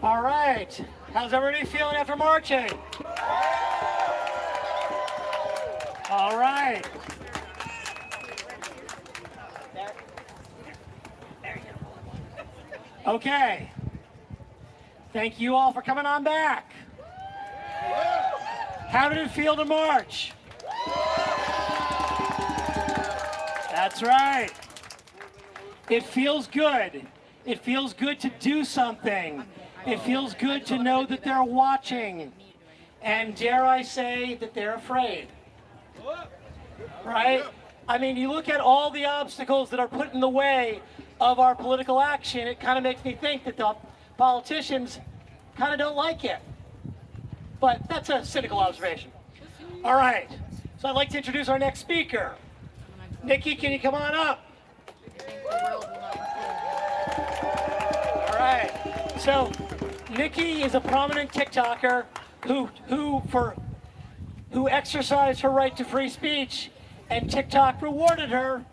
All right. How's everybody feeling after marching? All right. Okay. Thank you all for coming on back. How did it feel to march? That's right. It feels good. It feels good to do something. It feels good to know that they're watching. And dare I say that they're afraid. Right? I mean, you look at all the obstacles that are put in the way of our political action, it kind of makes me think that the politicians kind of don't like it. But that's a cynical observation. All right. So I'd like to introduce our next speaker. Nikki, can you come on up? All right. So Nikki is a prominent TikToker who exercised her right to free speech, and TikTok rewarded her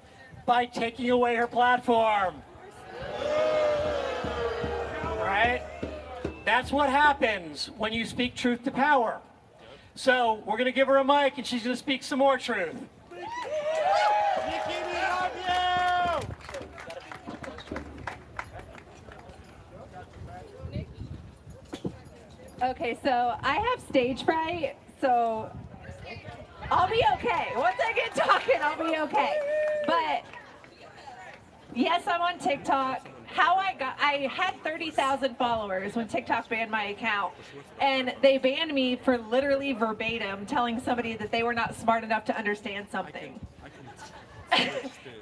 by taking away her platform. Right? That's what happens when you speak truth to power. So we're going to give her a mic, and she's going to speak some more truth. Okay, so I have stage fright, so I'll be okay. Once I get talking, I'll be okay. But yes, I'm on TikTok. I had 30,000 followers when TikTok banned my account, and they banned me for literally verbatim telling somebody that they were not smart enough to understand something.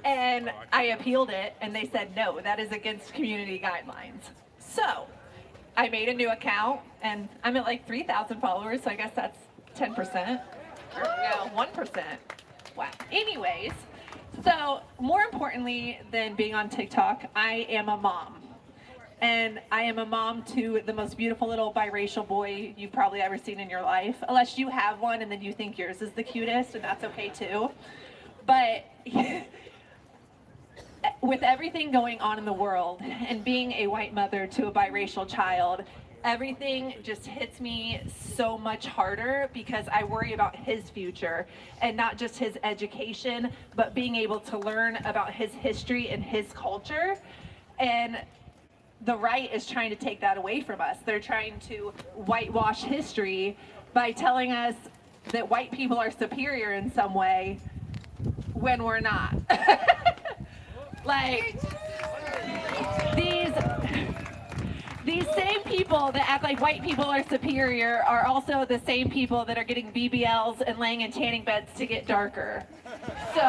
And I appealed it, and they said, no, that is against community guidelines. So I made a new account, and I'm at like 3,000 followers, so I guess that's 10%. No, 1%. Wow. Anyways, so more importantly than being on TikTok, I am a mom. And I am a mom to the most beautiful little biracial boy you've probably ever seen in your life. Unless you have one and then you think yours is the cutest, and that's okay too. But with everything going on in the world and being a white mother to a biracial child, everything just hits me so much harder because I worry about his future, and not just his education, but being able to learn about his history and his culture. And the right is trying to take that away from us. They're trying to whitewash history by telling us that white people are superior in some way when we're not. Like, these same people that act like white people are superior are also the same people that are getting BBLs and laying in tanning beds to get darker. So,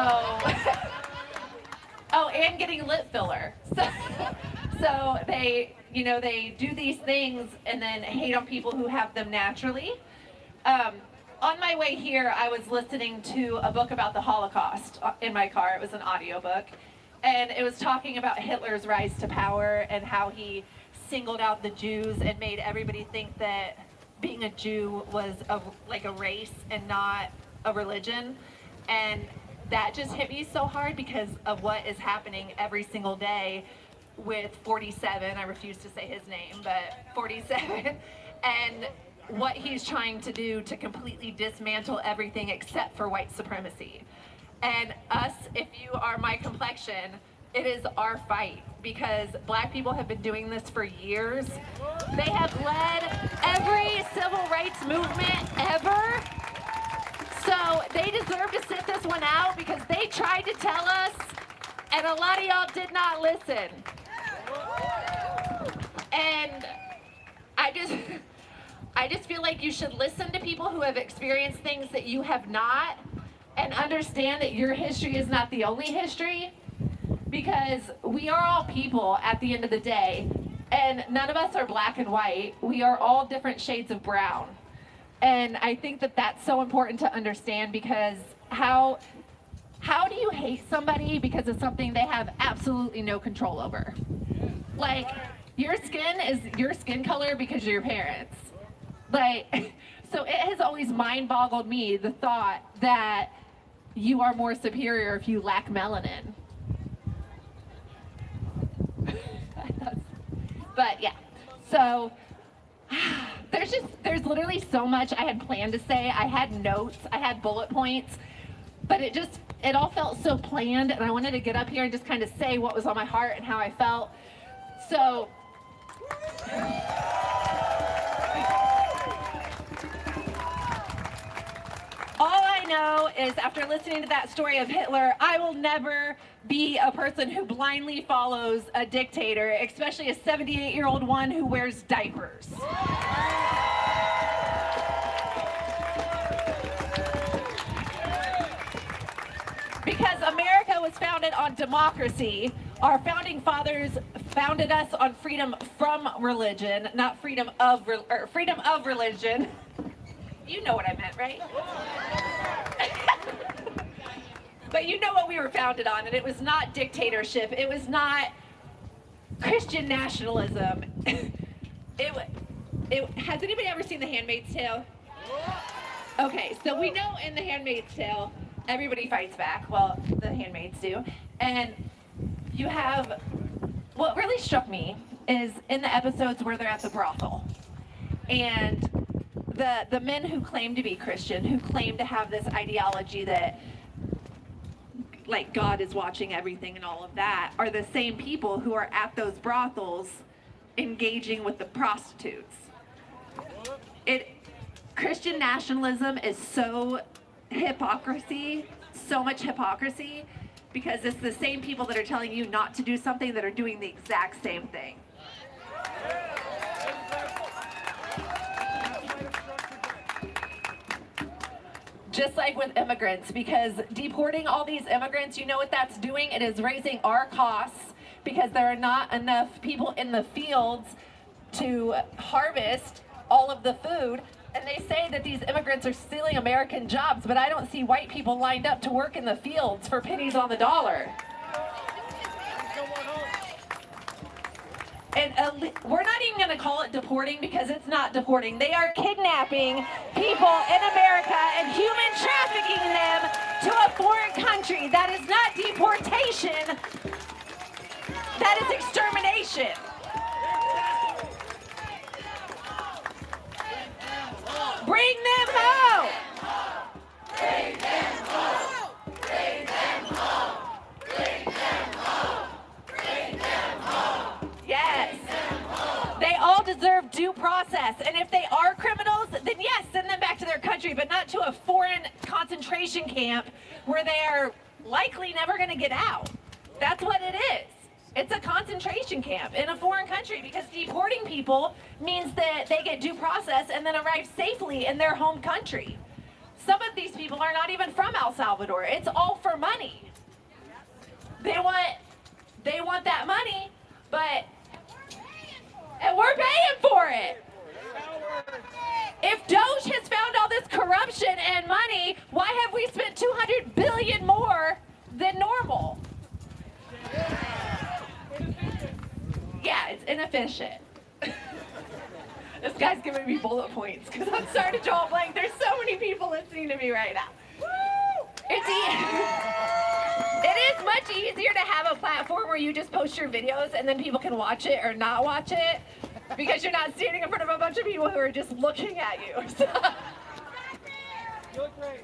oh, and getting lip filler. So they, they do these things and then hate on people who have them naturally. On my way here, I was listening to a book about the Holocaust in my car. It was an audiobook. And it was talking about Hitler's rise to power and how he singled out the Jews and made everybody think that being a Jew was like a race and not a religion. And that just hit me so hard because of what is happening every single day with 47. I refuse to say his name, but 47. And what he's trying to do to completely dismantle everything except for white supremacy. And us, if you are my complexion, it is our fight, because black people have been doing this for years. They have led every civil rights movement ever. So they deserve to sit this one out because they tried to tell us, and a lot of y'all did not listen. And I just feel like you should listen to people who have experienced things that you have not, and understand that your history is not the only history, because we are all people at the end of the day, and none of us are black and white. We are all different shades of brown. And I think that that's so important to understand, because how do you hate somebody because of something they have absolutely no control over? Like, your skin is your skin color because of your parents. Like, so it has always mind-boggled me, the thought that you are more superior if you lack melanin. But yeah, so there's literally so much I had planned to say. I had notes, I had bullet points, but it all felt so planned, and I wanted to get up here and just kind of say what was on my heart and how I felt. So, all I know is after listening to that story of Hitler, I will never be a person who blindly follows a dictator, especially a 78-year-old one who wears diapers. Because America was founded on democracy. Our founding fathers founded us on freedom from religion, not freedom of religion. You know what I meant, right? But you know what we were founded on, and it was not dictatorship. It was not Christian nationalism. Has anybody ever seen The Handmaid's Tale? Okay, so we know in The Handmaid's Tale, everybody fights back. Well, the handmaids do. And you have, what really struck me is in the episodes where they're at the brothel. And the men who claim to be Christian, who claim to have this ideology that, like, God is watching everything and all of that, are the same people who are at those brothels engaging with the prostitutes. Christian nationalism is so much hypocrisy, because it's the same people that are telling you not to do something that are doing the exact same thing. Just like with immigrants, because deporting all these immigrants, you know what that's doing? It is raising our costs because there are not enough people in the fields to harvest all of the food. And they say that these immigrants are stealing American jobs, but I don't see white people lined up to work in the fields for pennies on the dollar. And we're not even going to call it deporting, because it's not deporting. They are kidnapping people in America and human trafficking them to a foreign country. That is not deportation. That is extermination. Bring them home! Bring them home! Bring them home! Bring them home! Bring them home! Yes! They all deserve due process, and if they are criminals, then yes, send them back to their country, but not to a foreign concentration camp where they are likely never going to get out. That's what it is. It's a concentration camp in a foreign country, because deporting people means that they get due process and then arrive safely in their home country. Some of these people are not even from El Salvador. It's all for money. They want that money, and we're paying for it. If Doge has found all this corruption and money, why have we spent $200 billion more than normal? Yeah, it's inefficient. This guy's giving me bullet points because I'm starting to draw a blank. There's so many people listening to me right now. It is much easier to have a platform where you just post your videos and then people can watch it or not watch it, because you're not standing in front of a bunch of people who are just looking at you. So. You look great.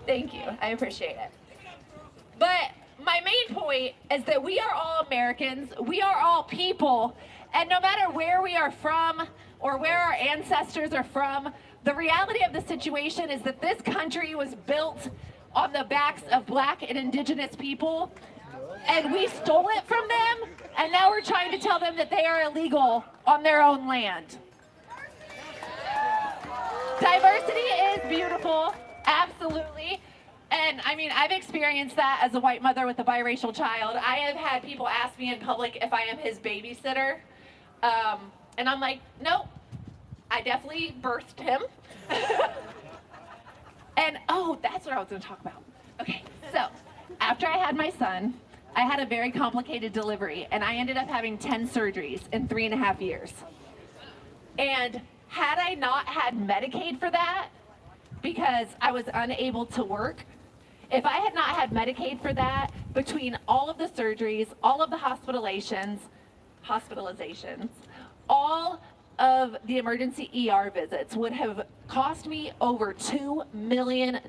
Thank you. I appreciate it. But my main point is that we are all Americans. We are all people. And no matter where we are from or where our ancestors are from, the reality of the situation is that this country was built on the backs of Black and Indigenous people. And we stole it from them. And now we're trying to tell them that they are illegal on their own land. Diversity is beautiful. Absolutely. And I mean, I've experienced that as a white mother with a biracial child. I have had people ask me in public if I am his babysitter. And I'm like, nope, I definitely birthed him. And, oh, that's what I was going to talk about. Okay, so after I had my son, I had a very complicated delivery, and I ended up having 10 surgeries in 3.5 years. And had I not had Medicaid for that, because I was unable to work, if I had not had Medicaid for that, between all of the surgeries, all of the hospitalizations, all of the emergency ER visits would have cost me over $2 million.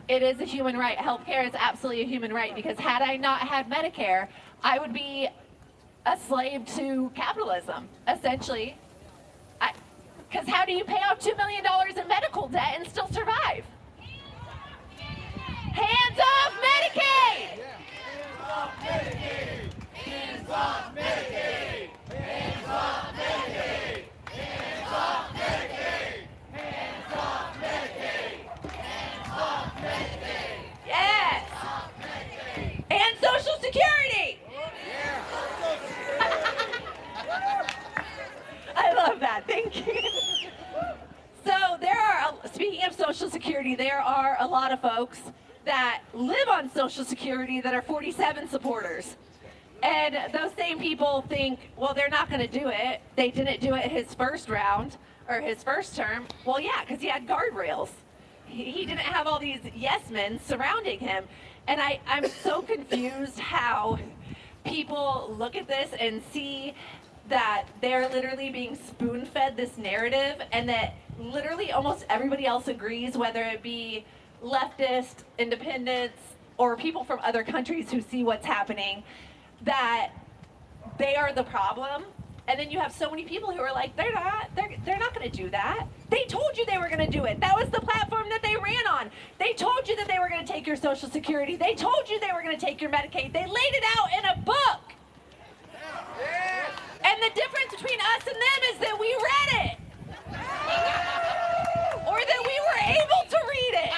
It is a human right. Healthcare is absolutely a human right, because had I not had Medicare, I would be a slave to capitalism, essentially. Because how do you pay off $2 million in medical debt and still survive? Hands off Medicaid! Hands off Medicaid! Hands off Medicaid! Hands off Medicaid! Hands off Medicaid! Hands off Medicaid! Hands off Medicaid! Yes! And Social Security! I love that. Thank you. So speaking of Social Security, there are a lot of folks that live on Social Security that are 47 supporters. And those same people think, well, they're not going to do it. They didn't do it his first round or his first term. Well, yeah, because he had guardrails. He didn't have all these yes men surrounding him. And I'm so confused how people look at this and see that they're literally being spoon-fed this narrative, and that literally almost everybody else agrees, whether it be leftist, independents, or people from other countries who see what's happening, that they are the problem. And then you have so many people who are like, they're not going to do that. They told you they were going to do it. That was the platform that they ran on. They told you that they were going to take your Social Security. They told you they were going to take your Medicaid. They laid it out in a book. And the difference between us and them is that we read it. Or that we were able to read it.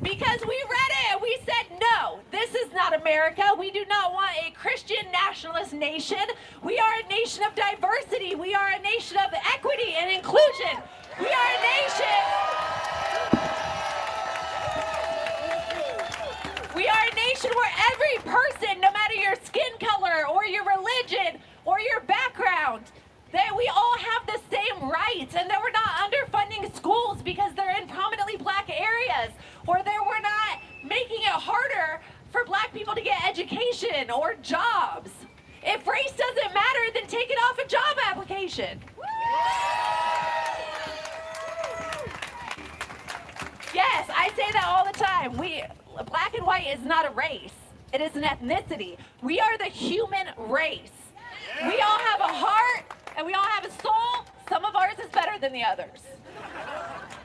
Because we read it and we said, no, this is not America. We do not want a Christian nationalist nation. We are a nation of diversity. We are a nation of equity and inclusion. We are a nation. We are a nation where every person, no matter your skin color or your religion or your background, that we all have the same rights, and that we're not underfunding schools because they're in prominently black areas, or that we're not making it harder for black people to get education or jobs. If race doesn't matter, then take it off a job application. Yes, I say that all the time. Black and white is not a race. It is an ethnicity. We are the human race. We all have a heart and we all have a soul. Some of ours is better than the others,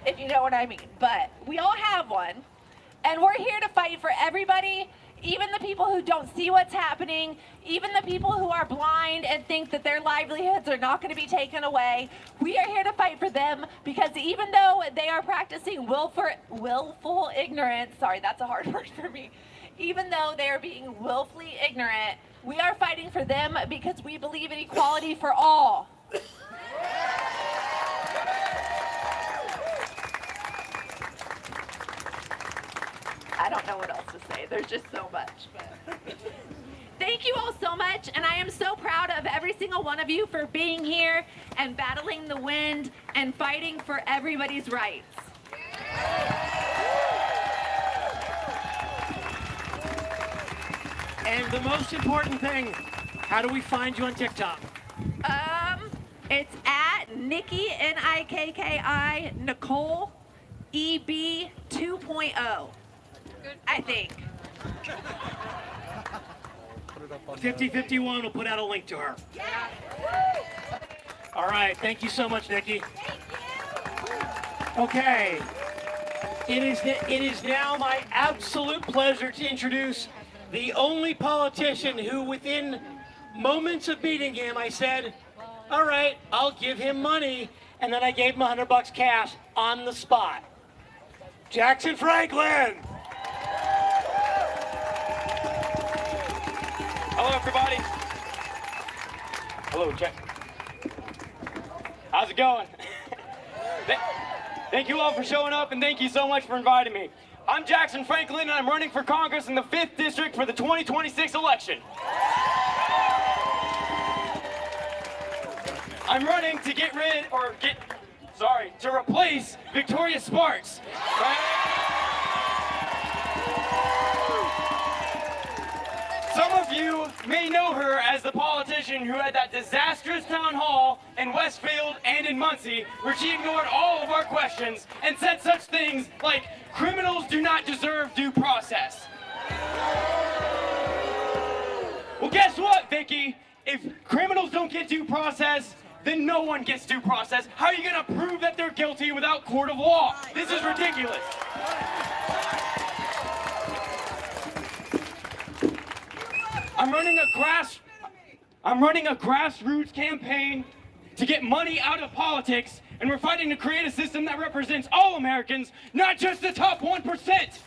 if you know what I mean. But we all have one. And we're here to fight for everybody, even the people who don't see what's happening, even the people who are blind and think that their livelihoods are not going to be taken away. We are here to fight for them, because even though they are practicing willful ignorance, sorry, that's a hard word for me, even though they are being willfully ignorant, we are fighting for them because we believe in equality for all. I don't know what else to say. There's just so much. But thank you all so much, and I am so proud of every single one of you for being here and battling the wind and fighting for everybody's rights. And the most important thing, how do we find you on TikTok? It's at Nikki, Nikki, Nicole, EB 2.0. I think. 5051 will put out a link to her. Yeah. All right, thank you so much, Nikki. Thank you. Okay, it is now my absolute pleasure to introduce the only politician who, within moments of meeting him, I said, all right, I'll give him money, and then I gave him $100 cash on the spot. Jackson Franklin. Hello, everybody. Hello, Jack. How's it going? Thank you all for showing up, and thank you so much for inviting me. I'm Jackson Franklin, and I'm running for Congress in the 5th District for the 2026 election. I'm running to to replace Victoria Sparks. Right? Some of you may know her as the politician who had that disastrous town hall in Westfield and in Muncie, where she ignored all of our questions and said such things like, criminals do not deserve due process. Well, guess what, Vicky? If criminals don't get due process, then no one gets due process. How are you gonna prove that they're guilty without court of law? This is ridiculous. I'm running a grassroots campaign to get money out of politics, and we're fighting to create a system that represents all Americans, not just the top 1%.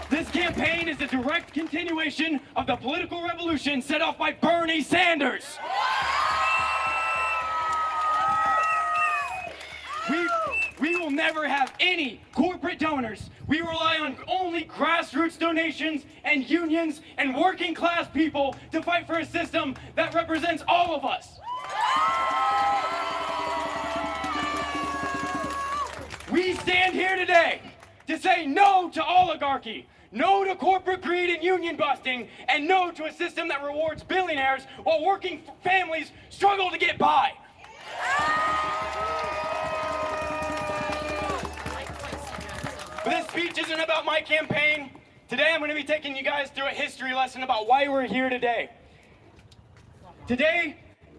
This campaign is a direct continuation of the political revolution set off by Bernie Sanders. We will never have any corporate donors. We rely on only grassroots donations and unions and working class people to fight for a system that represents all of us. We stand here today to say no to oligarchy, no to corporate greed and union busting, and no to a system that rewards billionaires while working families struggle to get by. But this speech isn't about my campaign. Today I'm going to be taking you guys through a history lesson about why we're here today. Today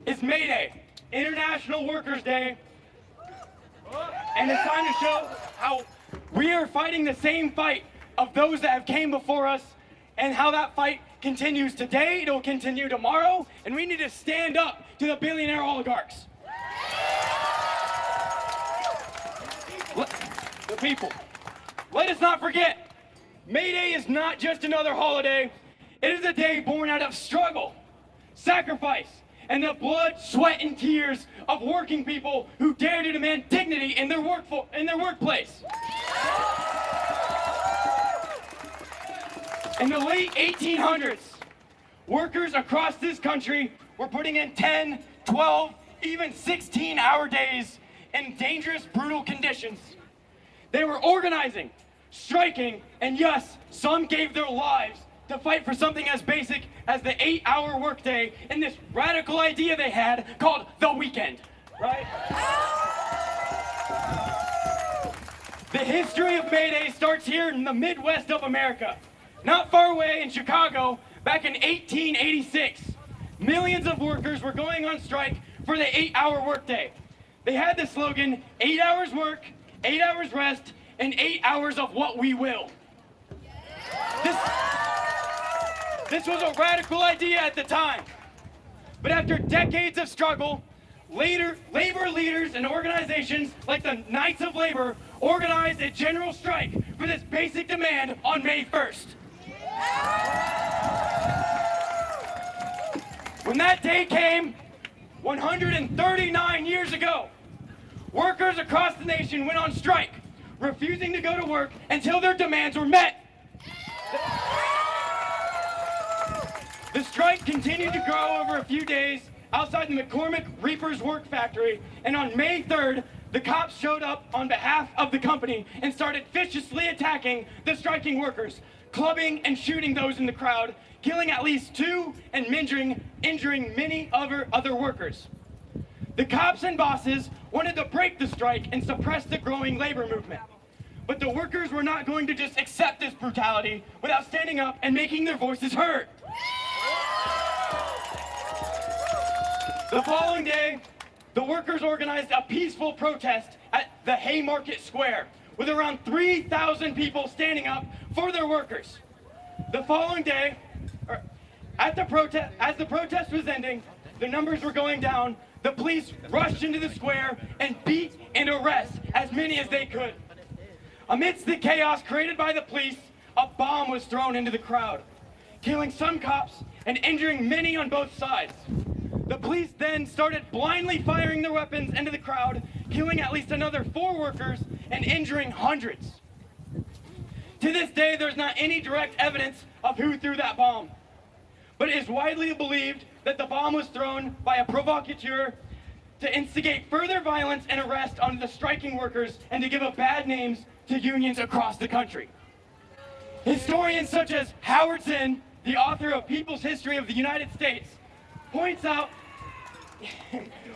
is May Day, International Workers' Day, and it's time to show how we are fighting the same fight of those that have came before us, and how that fight continues today, it'll continue tomorrow, and we need to stand up to the billionaire oligarchs. The people. Let us not forget, May Day is not just another holiday. It is a day born out of struggle, sacrifice, and the blood, sweat, and tears of working people who dare to demand dignity in their workplace. In the late 1800s, workers across this country were putting in 10, 12, even 16-hour days in dangerous, brutal conditions. They were organizing, striking, and yes, some gave their lives to fight for something as basic as the 8-hour workday and this radical idea they had called the weekend, right? The history of May Day starts here in the Midwest of America. Not far away in Chicago, back in 1886, millions of workers were going on strike for the 8-hour workday. They had the slogan, 8 hours work, 8 hours rest, and 8 hours of what we will. This was a radical idea at the time. But after decades of struggle, labor leaders and organizations like the Knights of Labor organized a general strike for this basic demand on May 1st. When that day came, 139 years ago, workers across the nation went on strike, refusing to go to work until their demands were met. The strike continued to grow over a few days outside the McCormick Reaper's Work Factory, and on May 3rd, the cops showed up on behalf of the company and started viciously attacking the striking workers, clubbing and shooting those in the crowd, killing at least 2 and injuring many other workers. The cops and bosses wanted to break the strike and suppress the growing labor movement. But the workers were not going to just accept this brutality without standing up and making their voices heard. The following day, the workers organized a peaceful protest at the Haymarket Square, with around 3,000 people standing up for their workers. The following day, as the protest was ending, the numbers were going down. The police rushed into the square and beat and arrest as many as they could. Amidst the chaos created by the police, a bomb was thrown into the crowd, killing some cops and injuring many on both sides. The police then started blindly firing their weapons into the crowd, killing at least another 4 workers and injuring hundreds. To this day, there's not any direct evidence of who threw that bomb, but it is widely believed that the bomb was thrown by a provocateur to instigate further violence and arrest on the striking workers and to give a bad names to unions across the country. Historians such as Howard Zinn, the author of People's History of the United States, points out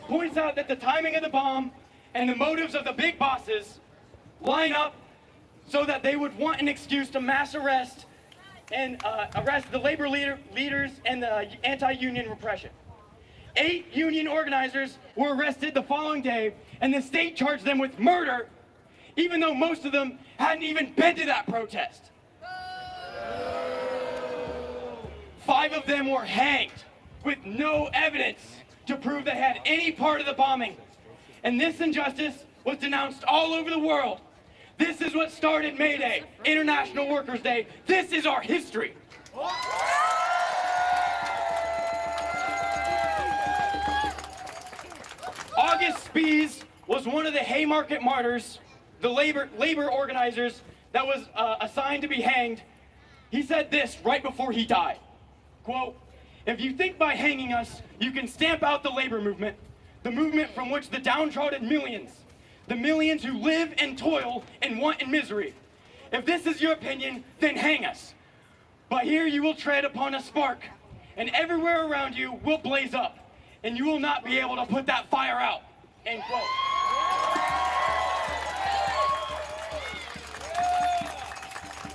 that the timing of the bomb and the motives of the big bosses line up so that they would want an excuse to mass arrest and arrest the labor leaders and the anti-union repression. 8 union organizers were arrested the following day, and the state charged them with murder, even though most of them hadn't even been to that protest. 5 of them were hanged with no evidence to prove they had any part of the bombing. And this injustice was denounced all over the world. This is what started May Day, International Workers' Day. This is our history. August Spies was one of the Haymarket martyrs, the labor organizers that was assigned to be hanged. He said this right before he died. Quote, "If you think by hanging us, you can stamp out the labor movement, the movement from which the downtrodden millions, the millions who live and toil in want and misery. If this is your opinion, then hang us. But here you will tread upon a spark, and everywhere around you will blaze up, and you will not be able to put that fire out." End quote.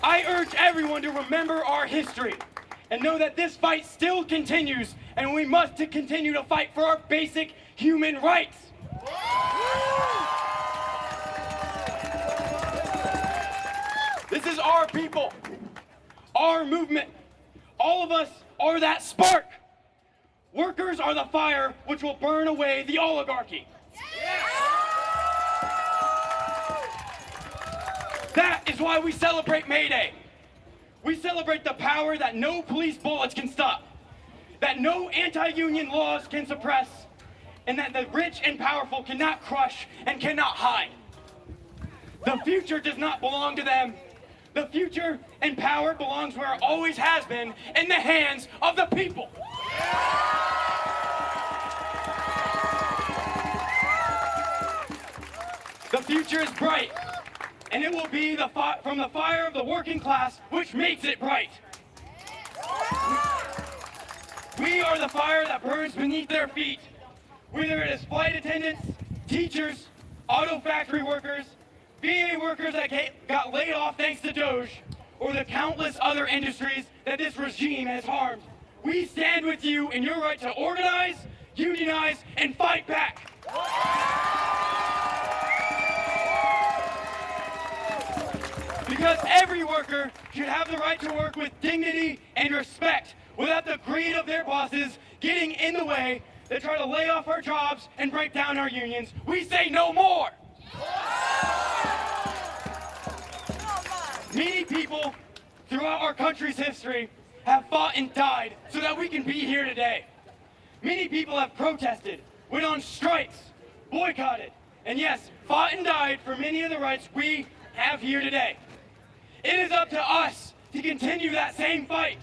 I urge everyone to remember our history and know that this fight still continues, and we must continue to fight for our basic human rights. This is our people, our movement. All of us are that spark. Workers are the fire which will burn away the oligarchy. That is why we celebrate May Day. We celebrate the power that no police bullets can stop, that no anti-union laws can suppress, and that the rich and powerful cannot crush and cannot hide. The future does not belong to them. The future and power belongs where it always has been, in the hands of the people. The future is bright, and it will be from the fire of the working class which makes it bright. We are the fire that burns beneath their feet, whether it is flight attendants, teachers, auto factory workers, VA workers that got laid off thanks to Doge, or the countless other industries that this regime has harmed. We stand with you in your right to organize, unionize, and fight back. Because every worker should have the right to work with dignity and respect without the greed of their bosses getting in the way that try to lay off our jobs and break down our unions. We say no more. Many people throughout our country's history have fought and died so that we can be here today. Many people have protested, went on strikes, boycotted, and yes, fought and died for many of the rights we have here today. It is up to us to continue that same fight,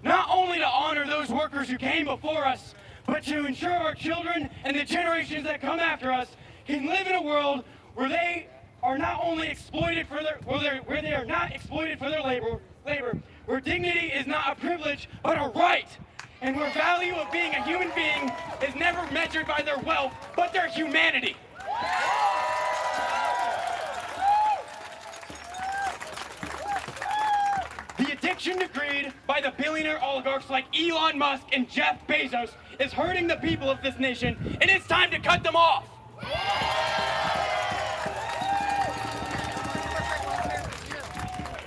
not only to honor those workers who came before us, but to ensure our children and the generations that come after us can live in a world where they are not only exploited for their where they are not exploited for their labor, where dignity is not a privilege but a right, and where value of being a human being is never measured by their wealth but their humanity. The addiction to greed by the billionaire oligarchs like Elon Musk and Jeff Bezos is hurting the people of this nation, and it's time to cut them off.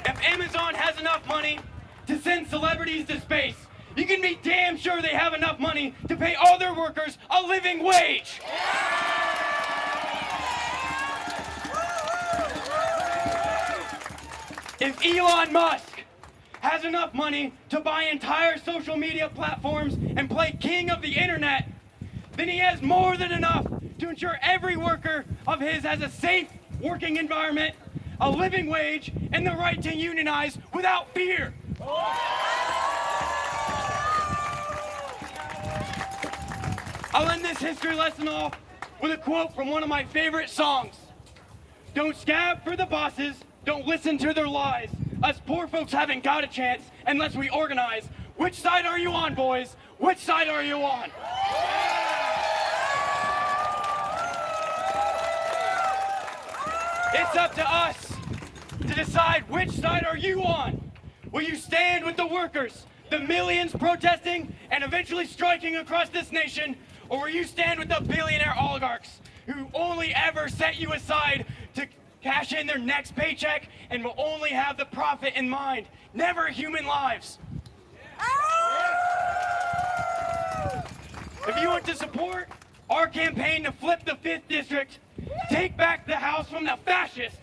If Amazon has enough money to send celebrities to space, you can be damn sure they have enough money to pay all their workers a living wage. If Elon Musk has enough money to buy entire social media platforms and play king of the internet, then he has more than enough to ensure every worker of his has a safe working environment, a living wage, and the right to unionize without fear. I'll end this history lesson off with a quote from one of my favorite songs. Don't scab for the bosses, don't listen to their lies. Us poor folks haven't got a chance unless we organize. Which side are you on, boys? Which side are you on? It's up to us to decide which side are you on. Will you stand with the workers, the millions protesting and eventually striking across this nation, or will you stand with the billionaire oligarchs who only ever set you aside to cash in their next paycheck and will only have the profit in mind, never human lives? If you want to support our campaign to flip the 5th District, take back the House from the fascists,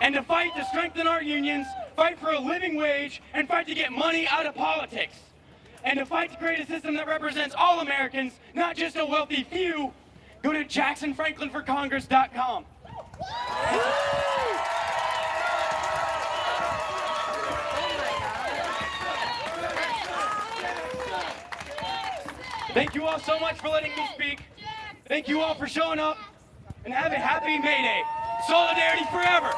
and to fight to strengthen our unions, fight for a living wage, and fight to get money out of politics, and to fight to create a system that represents all Americans, not just a wealthy few, go to JacksonFranklinForCongress.com. Thank you all so much for letting me speak. Thank you all for showing up, and have a happy May Day. Solidarity forever.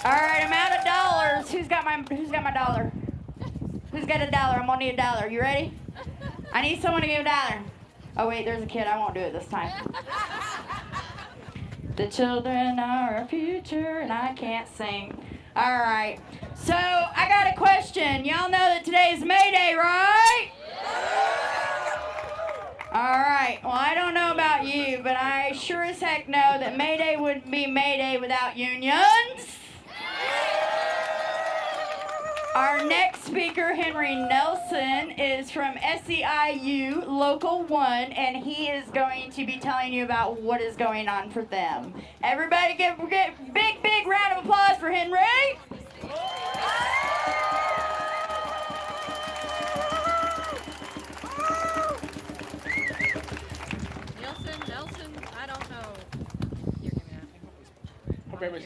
All right, I'm out of dollars. Who's got my dollar? Who's got a dollar? I'm gonna need a dollar. You ready? I need someone to give a dollar. Oh wait, there's a kid. I won't do it this time. The children are our future, and I can't sing. All right. So I got a question. Y'all know that today's May Day, right? All right. Well, I don't know about you, but I sure as heck know that May Day wouldn't be May Day without unions. Our next speaker, Henry Nelson, is from SEIU Local 1, and he is going to be telling you about what is going on for them. Everybody give a big round of applause for Henry. Nelson, I don't know. You're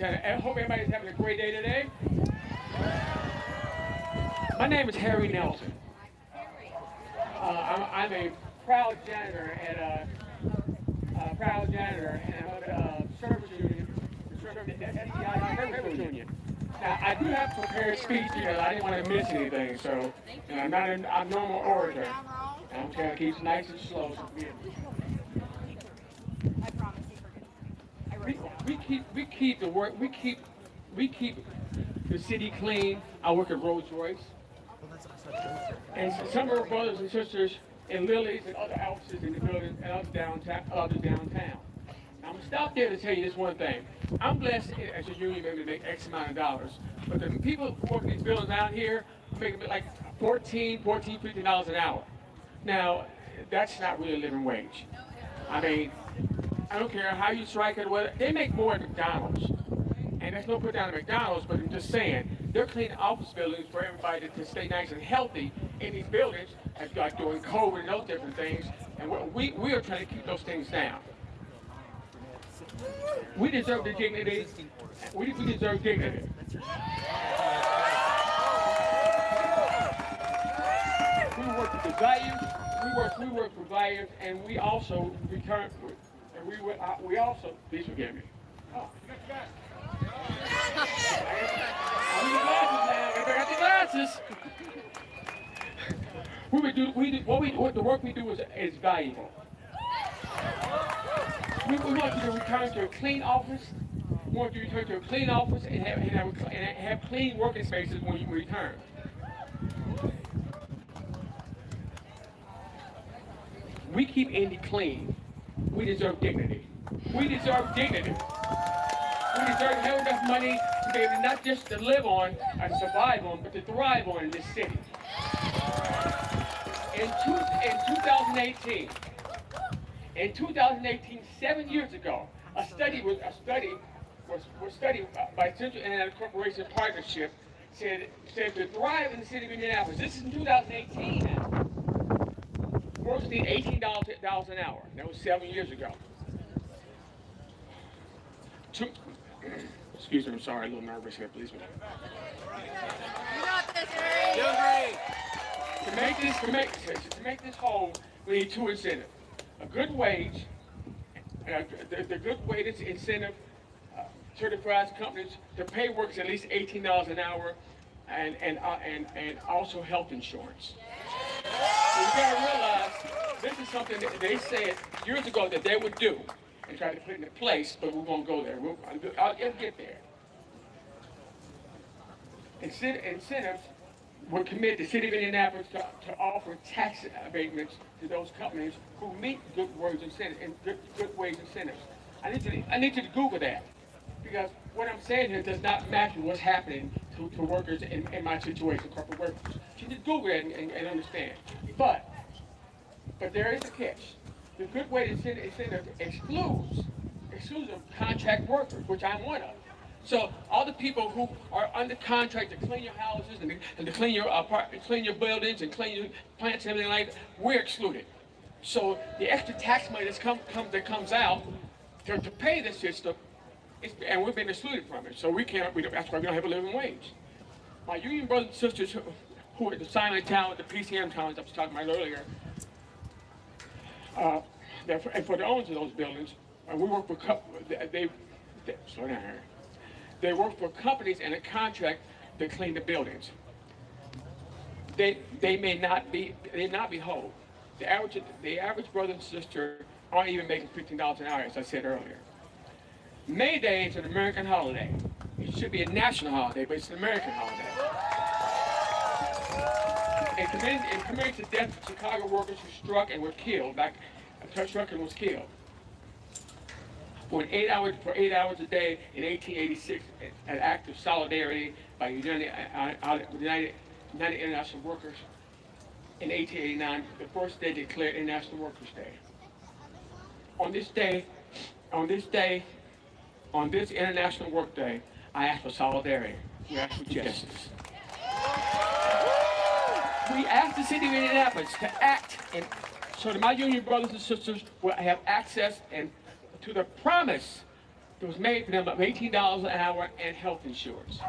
gonna Hope everybody's having a great day today. My name is Harry Nelson. I'm a proud janitor and I'm a service union, SEI service union. Now I do have a prepared speech because I didn't want to miss anything. So, and I'm not a normal orator. And I'm trying to keep it nice and slow. So I promise you we keep the work. We keep the city clean. I work at Rolls Royce. And some of our brothers and sisters in Lily's and other offices in the building and others downtown. Now, I'm going to stop there to tell you this one thing. I'm blessed as a union member to make X amount of dollars. But the people who work in these buildings out here are making like $15 an hour. Now, that's not really a living wage. I mean, I don't care how you strike it, whether they make more at McDonald's. And there's no put down at McDonald's, but I'm just saying, they're cleaning office buildings for everybody to stay nice and healthy in these buildings, like during COVID and those different things. And we are trying to keep those things down. We deserve the dignity. We deserve dignity. We work for the values. We work for values, and we also return. And we also. Please forgive me. Oh. I got the glasses. The work we do is valuable. We want you to return to a clean office. We want you to return to a clean office and have clean working spaces when you return. We keep Indy clean. We deserve dignity. We deserve dignity. We deserve to have enough money to be able not just to live on and survive on, but to thrive on in this city. In 2018, 7 years ago, a study by Central Internet Corporation Partnership said to thrive in the city of Indianapolis. This is in 2018 now. workers need $18 an hour. That was 7 years ago. Excuse me, I'm sorry, a little nervous here, please. You got this, Harry. Doing great. To make this whole, we need two incentives: a good wage. The good wage incentive certifies companies to pay workers at least $18 an hour, and also health insurance. So you gotta realize this is something that they said years ago that they would do and try to put into place, but we won't go there. I'll get there. Incentives were committed to the city of Indianapolis to offer tax abatements to those companies who meet good wage incentives. I need you to Google that, because what I'm saying here does not match what's happening to workers in my situation, corporate workers. You need to Google that and understand. But there is a catch. The good wage incentive excludes contract workers, which I'm one of. So all the people who are under contract to clean your houses and to clean your clean your buildings and clean your plants and everything like that, we're excluded. So the extra tax money that comes out to pay this system, and we've been excluded from it. So that's why we don't have a living wage. My union brothers and sisters who are at the silent town, the PCM towns I was talking about earlier, and for the owners of those buildings, we work for slow down here. They work for companies and a contract to clean the buildings. They may not be whole. The average brother and sister aren't even making $15 an hour, as I said earlier. May Day is an American holiday. It should be a national holiday, but it's an American holiday. In commemorating the death of Chicago workers who struck and were killed, struck and was killed. For 8 hours a day in 1886, an act of solidarity by United International Workers. In 1889, the first day declared International Workers' Day. On this International Work Day, I ask for solidarity. We ask for justice. We ask the city of Indianapolis to act, and so that my union brothers and sisters will have access to the promise that was made for them of $18 an hour and health insurance.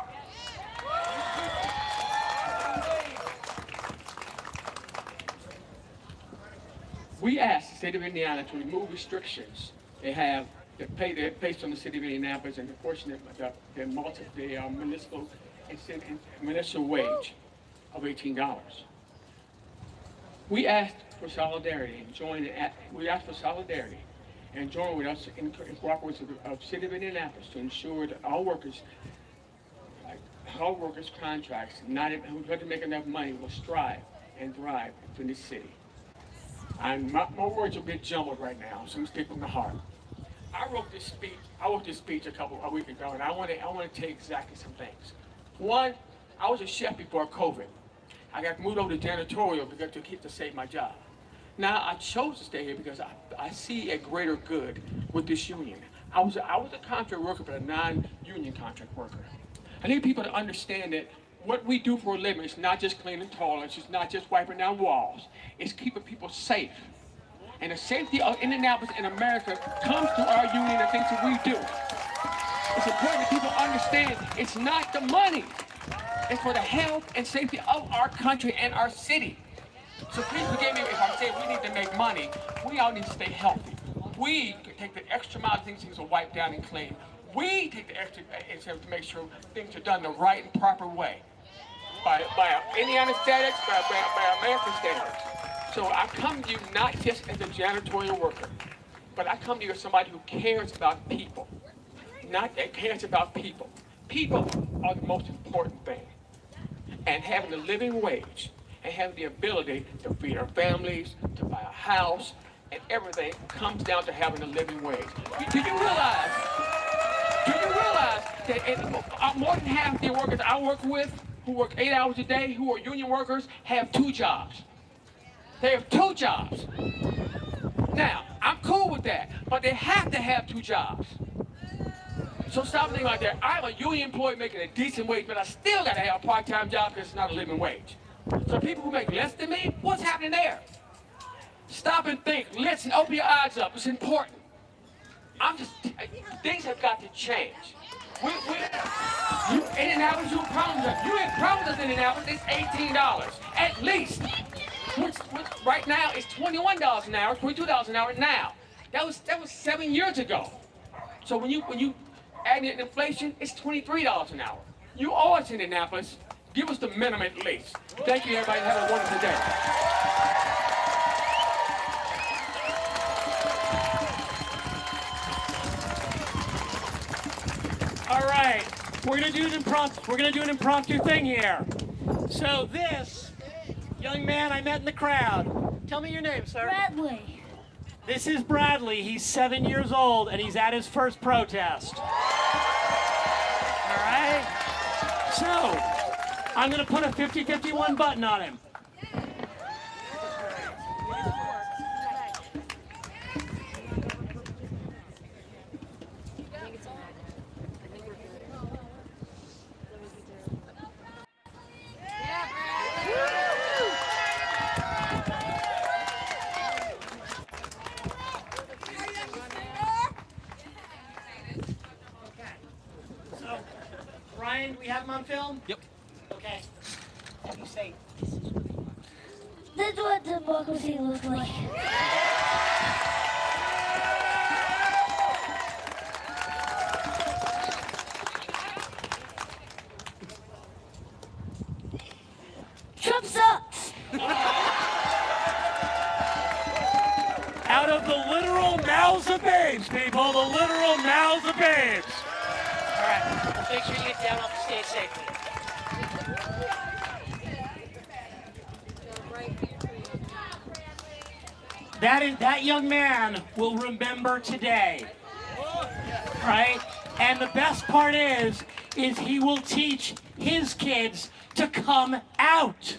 We asked the state of Indiana to remove restrictions they have based on the city of Indianapolis and the portion of the municipal wage of $18. We asked for solidarity and join with us in cooperation of the city of Indianapolis to ensure that all workers' contracts who doesn't make enough money will strive and thrive in this city. My words are a bit jumbled right now, so I'm speaking from the heart. I wrote this speech a week ago, and I want to tell you exactly some things. One, I was a chef before COVID. I got moved over to janitorial to save my job. Now I chose to stay here because I see a greater good with this union. I was a contract worker, but a non-union contract worker. I need people to understand that what we do for a living is not just cleaning toilets, it's not just wiping down walls, it's keeping people safe. And the safety of Indianapolis and America comes through our union and things that we do. It's important that people understand it's not the money. It's for the health and safety of our country and our city. So please forgive me if I say we need to make money. We all need to stay healthy. We take the extra mile things to wipe down and clean. We take the extra to make sure things are done the right and proper way. By Indiana standards, by American standards. So I come to you not just as a janitorial worker, but I come to you as somebody who cares about people. Cares about people. People are the most important thing. And having a living wage and having the ability to feed our families, to buy a house, and everything comes down to having a living wage. Do you realize that more than half the workers I work with, who work 8 hours a day, who are union workers, have 2 jobs. They have 2 jobs. Now, I'm cool with that, but they have to have 2 jobs. So stop thinking like that. I'm a union employee making a decent wage, but I still got to have a part-time job because it's not a living wage. So people who make less than me, what's happening there? stop and think. Listen, open your eyes up. It's important. Things have got to change. Indianapolis, you promised us. You ain't promised us Indianapolis. It's $18 at least. Which right now is $21 an hour, $22 an hour now. That was 7 years ago. So when you add in inflation, it's $23 an hour. You owe us Indianapolis. Give us the minimum at least. Thank you, everybody. Have a wonderful day. All right, we're gonna do an impromptu thing here. So this young man I met in the crowd. Tell me your name, sir. Bradley. This is Bradley. He's 7 years old and he's at his first protest. All right. So I'm gonna put a 50-51 button on him. Ryan, we have him on film? Yep. Okay. You say, This is what democracy looks like. Trump sucks. out of the literal mouths of babes, people, the literal mouths of babes. All right, let's make sure you get down off the stage safely. That young man will remember today, right? And the best part is he will teach his kids to come out.